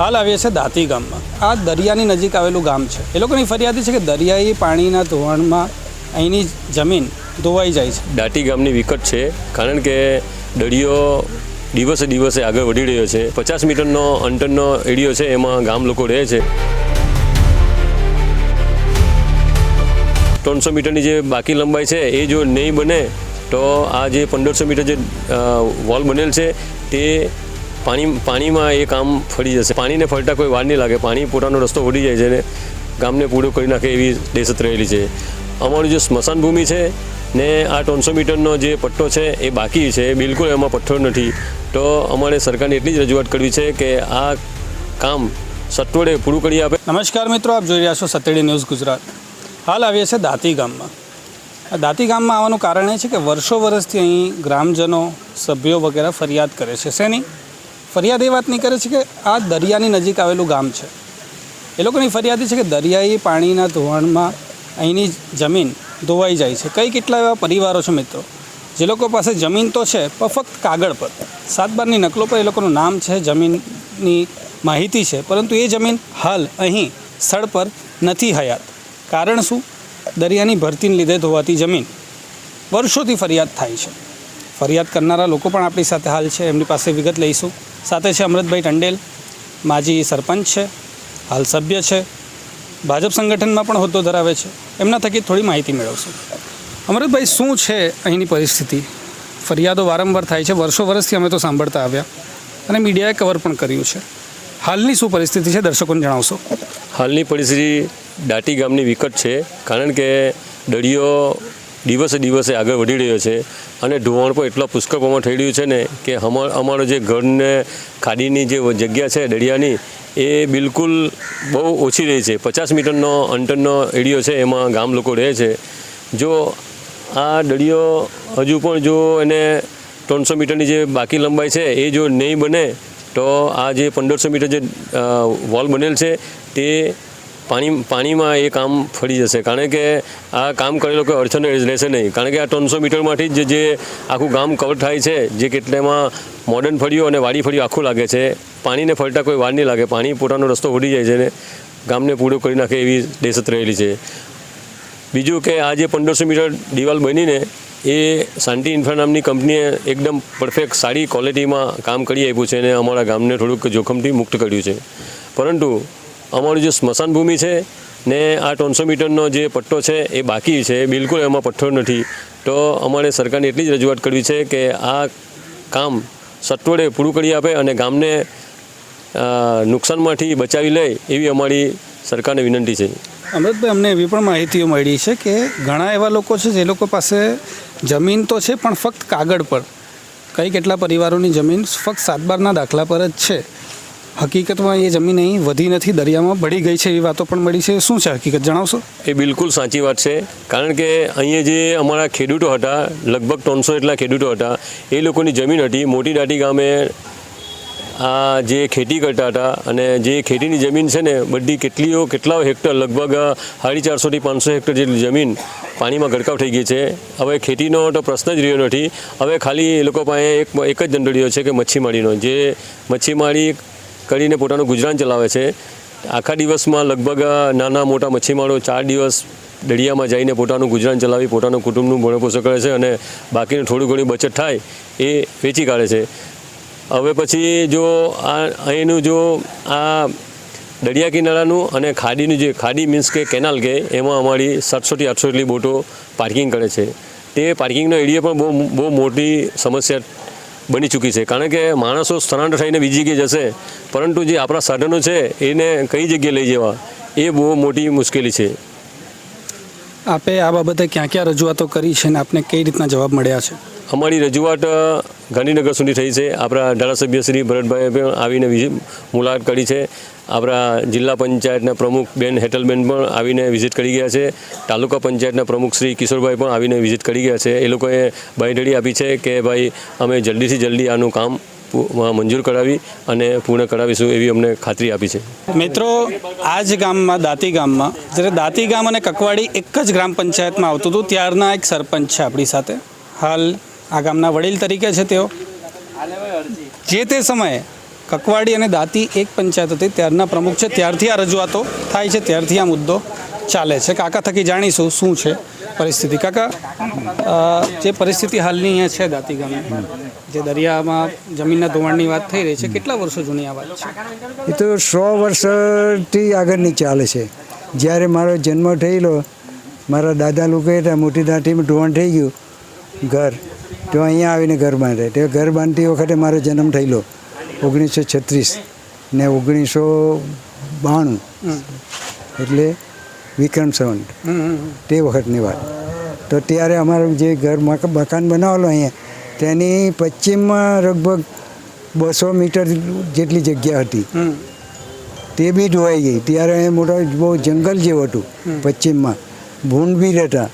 હાલ આવીએ છીએ દાંતી ગામમાં। આ દરિયાની નજીક આવેલું ગામ છે। એ લોકોની ફરિયાદ છે કે દરિયાઈ પાણીના ધોવાણમાં અહીંની જમીન ધોવાઈ જાય છે। દાંતી ગામની વિકટ છે, કારણ કે દરિયો દિવસે દિવસે આગળ વધી રહ્યો છે। 50 મીટરનો અંતરનો એરિયો છે, એમાં ગામ લોકો રહે છે। 300 મીટરની જે બાકી લંબાઈ છે એ જો નહીં બને તો આ જે 1500 મીટર જે વોલ બનેલ છે તે પાણીમાં એ કામ ફરી જશે। પાણીને ફરતા કોઈ વાર નહીં લાગે, પાણી પોતાનો રસ્તો વળી જાય છે ને ગામને પૂરો કરી નાખે એવી દહેશત રહેલી છે। અમારું જે સ્મશાન ભૂમિ છે ને આ 300 મીટરનો જે પટ્ટો છે એ બાકી છે, બિલકુલ એમાં પથ્થર નથી। તો અમારે સરકારને એટલી જ રજૂઆત કરવી છે કે આ કામ સત્વરે પૂરું કરી આપે। નમસ્કાર મિત્રો, આપ જોઈ રહ્યા છો સત્યડી ન્યૂઝ ગુજરાત। હાલ આવીએ છીએ દાંતી ગામમાં। આ દાંતી ગામમાં આવવાનું કારણ એ છે કે વર્ષો વર્ષથી અહીં ગ્રામજનો, સભ્યો વગેરે ફરિયાદ કરે છે। શેની ફરિયાદ એ વાતની કરે છે કે આ દરિયાની નજીક આવેલું ગામ છે। એ લોકોની ફરિયાદ છે કે દરિયાઈ પાણીના ધોવાણમાં અહીંની જમીન ધોવાઈ જાય છે। કઈ કેટલા એવા પરિવારો છે મિત્રો જે લોકો પાસે જમીન તો છે પણ ફક્ત કાગળ પર, 7/12ની નકલો પર એ લોકોનું નામ છે, જમીનની માહિતી છે, પરંતુ એ જમીન હાલ અહીં સ્થળ પર નથી હયાત। કારણ શું? દરિયાની ભરતીને લીધે ધોવાતી જમીન। વર્ષોથી ફરિયાદ થાય છે। ફરિયાદ કરનારા લોકો પણ આપણી સાથે હાલ છે, એમની પાસે વિગત લઈશું। સાથે છે અમૃતભાઈ ટંડેલ, માજી સરપંચ છે, હાલ સભ્ય છે, ભાજપ સંગઠનમાં પણ હોદ્દો ધરાવે છે। એમના થકી થોડી માહિતી મેળવશું। અમૃતભાઈ, શું છે અહીંની પરિસ્થિતિ? ફરિયાદો વારંવાર થાય છે, વર્ષો વર્ષથી અમે તો સાંભળતા આવ્યા અને મીડિયાએ કવર પણ કર્યું છે। હાલની શું પરિસ્થિતિ છે, દર્શકોને જણાવશો? હાલની પરિસ્થિતિ દાંતી ગામની વિકટ છે, કારણ કે દરિયો દિવસે દિવસે આગળ વધી રહ્યો છે અને ધોવાણ પણ એટલા પુષ્કળ પ્રમાણ થઈ રહ્યું છે ને કે અમારો જે ઘરને ખાડીની જે જગ્યા છે દરિયાની એ બિલકુલ બહુ ઓછી રહી છે। 50 મીટરનો અંતરનો એરિયો છે, એમાં ગામ લોકો રહે છે। જો આ દરિયો હજુ પણ જો એને 300 મીટરની જે બાકી લંબાઈ છે એ જો નહીં બને તો આ જે 1500 મીટર જે વોલ બનેલ છે તે પાણીમાં એ કામ ફરી જશે। કારણ કે આ કામ કરેલો કોઈ અડચણ રહેશે નહીં, કારણ કે આ 300 મીટરમાંથી જ જે આખું ગામ કવર થાય છે, જે કેટલામાં મોડર્ન ફળીઓ અને વાડી ફળીઓ આખું લાગે છે। પાણીને ફરતા કોઈ વાર નહીં લાગે, પાણી પોતાનો રસ્તો વળી જાય છે ને ગામને પૂરો કરી નાખે એવી દહેશત રહેલી છે। બીજું કે આ જે 1500 મીટર દિવાલ બનીને એ શાંતિ ઇન્ફ્રા નામની કંપનીએ એકદમ પરફેક્ટ સારી ક્વોલિટીમાં કામ કરી આપ્યું છે અને અમારા ગામને થોડુંક જોખમથી મુક્ત કર્યું છે। પરંતુ અમારું જે સ્મશાન ભૂમિ છે ને આ 300 મીટરનો જે પટ્ટો છે એ બાકી છે, બિલકુલ એમાં પથ્થર નથી। તો અમારે સરકારને એટલી જ રજૂઆત કરવી છે કે આ કામ સત્વરે પૂરું કરી આપે અને ગામને નુકસાનમાંથી બચાવી લે એવી અમારી સરકારને વિનંતી છે। અમૃતભાઈ, અમને એવી પણ માહિતીઓ મળી છે કે ઘણા એવા લોકો છે જે લોકો પાસે જમીન તો છે પણ ફક્ત કાગળ પર, કઈ કેટલા પરિવારોની જમીન ફક્ત 7/12ના દાખલા પર જ છે। હકીકતમાં એ જમીન અહીં વધી નથી, દરિયામાં ભળી ગઈ છે એવી વાતો પણ મળી છે। શું છે હકીકત, જણાવશો? એ બિલકુલ સાચી વાત છે, કારણ કે અહીંયા જે અમારા ખેડૂતો હતા, લગભગ 300 જેટલા ખેડૂતો હતા, એ લોકોની જમીન હતી। મોટી દાંતી ગામે આ જે ખેતી કરતા હતા અને જે ખેતીની જમીન છે ને બધી કેટલા હેક્ટર, લગભગ 450 થી 500 હેક્ટર જેટલી જમીન પાણીમાં ગરકાવ થઈ ગઈ છે। હવે ખેતીનો તો પ્રશ્ન જ રહ્યો નથી। હવે ખાલી એ લોકો પાસે એક જ ધંધો છે કે મચ્છીમારીનો, જે મચ્છીમારી કરીને પોતાનું ગુજરાન ચલાવે છે। આખા દિવસમાં લગભગ નાના મોટા મચ્છીમારો 4 દિવસ દરિયામાં જઈને પોતાનું ગુજરાન ચલાવી પોતાનું કુટુંબનું ભરણપોષણ કરે છે અને બાકીનું થોડી ઘણી બચત થાય એ વેચી કાઢે છે। હવે પછી જો અહીંનું જો આ દરિયા કિનારાનું અને ખાડીનું જે ખાડી મીન્સ કે કેનાલ કે એમાં અમારી 700 થી 800 જેટલી બોટો પાર્કિંગ કરે છે। તે પાર્કિંગનો એરિયા પણ બહુ મોટી સમસ્યા બની ચૂકી છે, કારણ કે માણસો સ્થળાંતર થઈને બીજી જગ્યાએ જશે, પરંતુ જે આપણા સાધનો છે એને કઈ જગ્યાએ લઈ જવા એ બહુ મોટી મુશ્કેલી છે। આપે આ બાબતે ક્યાં ક્યાં રજૂઆતો કરી છે અને આપને કઈ રીતના જવાબ મળ્યા છે? અમારી રજૂઆત ગાંધીનગર સુધી થઈ છે। આપણા ધારાસભ્ય શ્રી ભરતભાઈએ પણ આવીને મુલાકાત કરી છે। આપણા જિલ્લા પંચાયતના પ્રમુખ બેન હેટલબેન પણ આવીને વિઝિટ કરી ગયા છે। તાલુકા પંચાયતના પ્રમુખ શ્રી કિશોરભાઈ પણ આવીને વિઝિટ કરી ગયા છે। એ લોકોએ બાંયધરી આપી છે કે ભાઈ અમે જલ્દીથી જલ્દી આનું કામ મંજૂર કરાવી અને પૂર્ણ કરાવીશું એવી અમને ખાતરી આપી છે। મિત્રો, આ જ ગામમાં દાંતી ગામમાં, જ્યારે દાંતી ગામ અને કકવાડી એક જ ગ્રામ પંચાયતમાં આવતું હતું, ત્યારના એક સરપંચ છે આપણી સાથે। હાલ આ ગામના વડીલ તરીકે છે તેઓ। જે તે સમયે કકવાડી અને દાંતી એક પંચાયત હતી ત્યારના પ્રમુખ છે, ત્યારથી આ રજૂઆતો થાય છે, ત્યારથી આ મુદ્દો ચાલે છે. કાકા થકી જાણીશું શું છે પરિસ્થિતિ. કાકા, જે પરિસ્થિતિ હાલની અહીંયા છે દાંતી ગામની, જે દરિયામાં જમીનના ધોવાણની વાત થઈ રહી છે, કેટલા વર્ષો જૂની આ વાત છે? એ તો 100 વર્ષથી આગળની ચાલે છે. જ્યારે મારો જન્મ થયેલો, મારા દાદા લોકો હતા, મોટી દાંતીમાં ધોવાણ થઈ ગયું ઘર, તો અહીંયા આવીને ઘર બાંધે. તે ઘર બાંધતી વખતે મારો જન્મ થયેલો 1936 ને 1992, એટલે વિક્રમ સંવત તે વખતની વાત. તો ત્યારે અમારું જે ઘર મકાન બનાવેલો અહીંયા, તેની પશ્ચિમમાં લગભગ 200 મીટર જેટલી જગ્યા હતી, તે બી ધોવાઈ ગઈ. ત્યારે મોટો બહુ જંગલ જેવું હતું, પશ્ચિમમાં ભૂંડ બી રહેતા,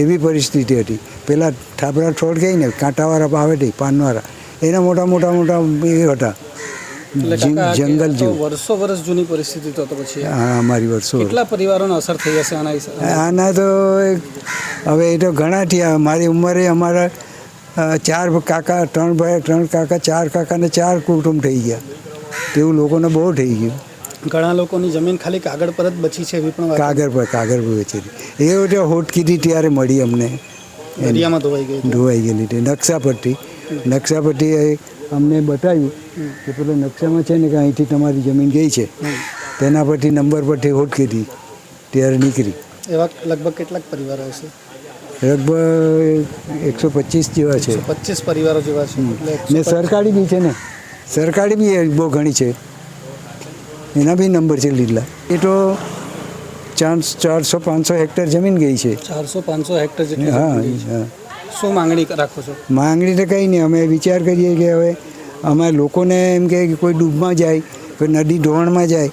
એવી પરિસ્થિતિ હતી. પેલા ઠાબરા છોડ ગઈ ને કાંટાવાળા આવે તે પાનવાળા, એના મોટા મોટા મોટા એ હતા, જંગલ જેવું. વર્ષો વર્ષ જૂની પરિસ્થિતિ તો પછી હા, અમારી વર્ષો. કેટલા પરિવારોને અસર થઈ હશે આના હિસાબે? આના તો હવે એ તો ઘણા થયા. મારી ઉંમરે અમારા 4 કાકા, 3 ભાઈ, 3 કાકા, 4 કાકાને 4 કુટુંબ થઈ ગયા. તેવું લોકોને બહુ થઈ ગયું. ઘણા લોકોની જમીન ખાલી કાગળ પર જ બચી છે, એવી પણ વાત. કાગળ પર વેચેલી. એ વખતે હોટકીથી ત્યારે મળી અમને, દરિયામાં ધોવાઈ ગયેલી તે નકશા પરથી અમને બતાવ્યું કે પેલો નકશામાં છે ને કે અહીંથી તમારી જમીન ગઈ છે, તેના પરથી નંબર પરથી હોટકીથી ત્યારે નીકળી. એવા લગભગ કેટલાક પરિવારો હશે? લગભગ 125 જેવા છે. 25 પરિવારો જેવા છે. ને સરકારી બી છે ને, સરકારી બી બહુ ઘણી છે, એના બી નંબર છે લીધેલા. એ તો 400-500 હેક્ટર જમીન ગઈ છે. 400-500 હેક્ટર જેટલી. હા હા. શું માંગણી રાખો છો? માંગણી તો કંઈ નહીં. અમે વિચાર કરીએ કે હવે અમારા લોકોને એમ કે કોઈ ડૂબમાં જાય, કોઈ નદી ધોવાણમાં જાય,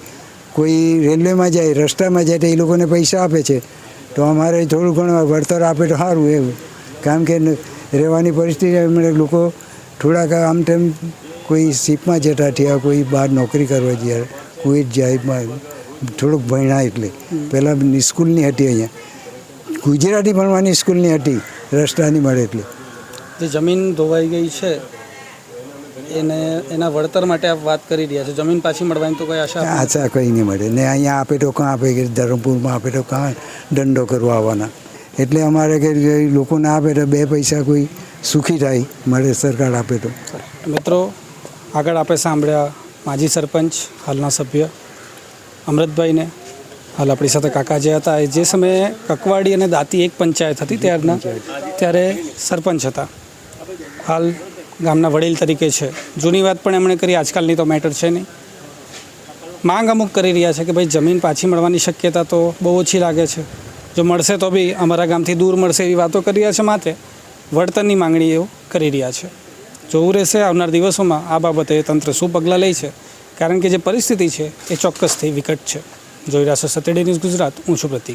કોઈ રેલવેમાં જાય, રસ્તામાં જાય, તો એ લોકોને પૈસા આપે છે. તો અમારે થોડું ઘણું વળતર આપે તો સારું એવું. કારણ કે રહેવાની પરિસ્થિતિ અમે લોકો થોડાક આમ તેમ કોઈ શીપમાં જતા થયા, કોઈ બહાર નોકરી કરવા ગયા, કોઈ જાય, થોડુંક ભણ્યા. એટલે પહેલાં સ્કૂલની હતી અહીંયા, ગુજરાતી ભણવાની સ્કૂલની હતી, રસ્તાની મળે. એટલે જે જમીન ધોવાઈ ગઈ છે એના વળતર માટે આપ વાત કરી રહ્યા છો. જમીન પાછી મળવાની તો કોઈ આશા કંઈ નહીં મળે ને. અહીંયા આપે તો કાં આપે, કે ધરમપુરમાં આપે તો કાં દંડો કરવા આવવાના. એટલે અમારે કે લોકોને આપે તો 2 પૈસા કોઈ સુખી થાય, મળે સરકાર આપે તો. મિત્રો, આગળ આપણે સાંભળ્યા માજી સરપંચ, હાલના સભ્ય અમૃતભાઈને. હાલ આપણી સાથે કાકા જે હતા, એ જે સમયે કકવાડી અને દાંતી એક પંચાયત હતી ત્યારે સરપંચ હતા. હાલ ગામના વડીલ તરીકે છે. જૂની વાત પણ એમણે કરી, આજકાલની તો મેટર છે નહીં. માંગ અમુક કરી રહ્યા છે કે ભાઈ જમીન પાછી મળવાની શક્યતા તો બહુ ઓછી લાગે છે. જો મળશે તો બી અમારા ગામથી દૂર મળશે એવી વાતો કરી રહ્યા છે. માત્ર વળતરની માંગણી એઓ કરી રહ્યા છે. જોવું રહેશે આવનાર દિવસોમાં આ બાબતે તંત્ર શું પગલાં લે છે, કારણ કે જે પરિસ્થિતિ છે એ ચોક્કસથી વિકટ છે. જોઈ રહ્યા છો સત્યડી ન્યૂઝ ગુજરાત. હું છું પ્રતિક.